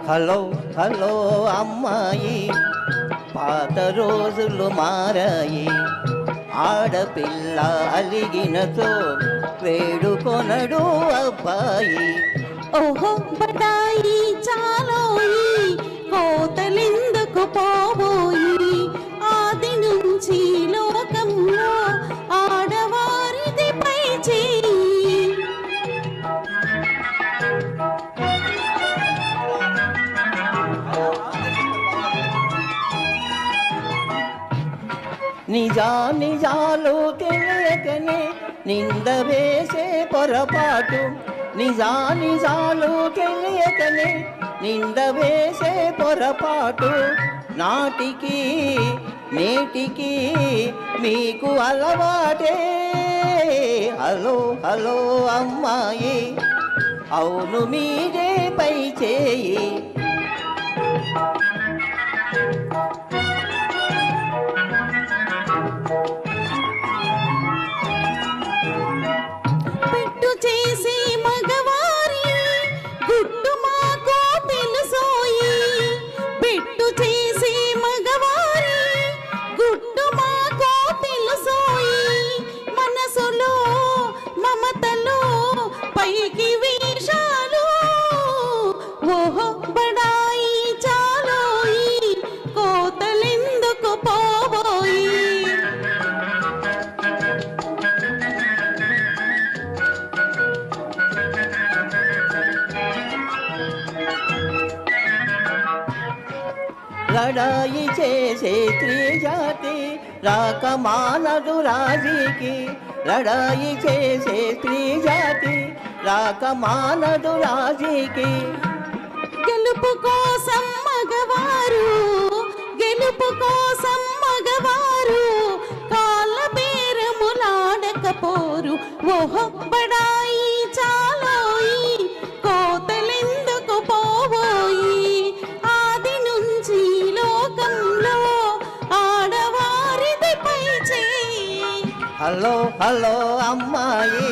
Hello hello అమ్మాయి, పాత రోజులు మారాయి. ఆడపిల్ల అలిగినతో వేడుకొనడు అబ్బాయి. ఓహో బడాయి చాలోయి, కోతలెందుకు పోబోయి. ఆది నుంచి లోకంలో ఆడవారిది పై చేయి. నిజాలు తెలియకనే నింద వేసే పొరపాటు. నిజాలు తెలియకనే నింద వేసే పొరపాటు. నాటికి నేటికి మీకు అలవాటే. హలో హలో అమ్మాయి, అవును మీరే పై చేయి. పెట్టు చేసి మగవారి గుట్టు మాకు తెలుసోయి. పెట్టు చేసి మగవారి గుట్టు మాకు తెలుసోయి. మనసులో మమతలో పైకి వేషాలు. ఓహో బడాయి చాలోయి, కోతలెందుకు పోబోయి. లడాయి చేసే స్త్రీ జాతి రాకమానదు రాజీకి. లడాయి చేసే స్త్రీ జాతి రాకమానదు రాజీకి. గెలుపు కోసం మగవారు, గెలుపు కోసం మగవారు కాళ్ళ బేరములాడకపోరు. ఓహో బడాయి చాలోయి, కోతలెందుకు పోబోయి. ఆది నుంచి లోకంలో ఆడవారిది పై చేయి. హలో హలో అమ్మాయి,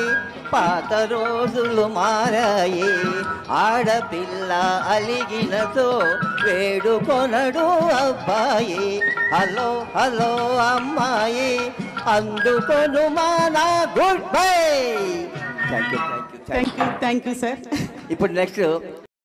పాత రోజులు మారాయి. ఆడపిల్ల అలిగినతో వేడుకొనడు అబ్బాయి. హలో హలో అమ్మాయి, అందుకొను మానా good bye. Thank you thank you sir. ఇప్పుడు నెక్స్ట్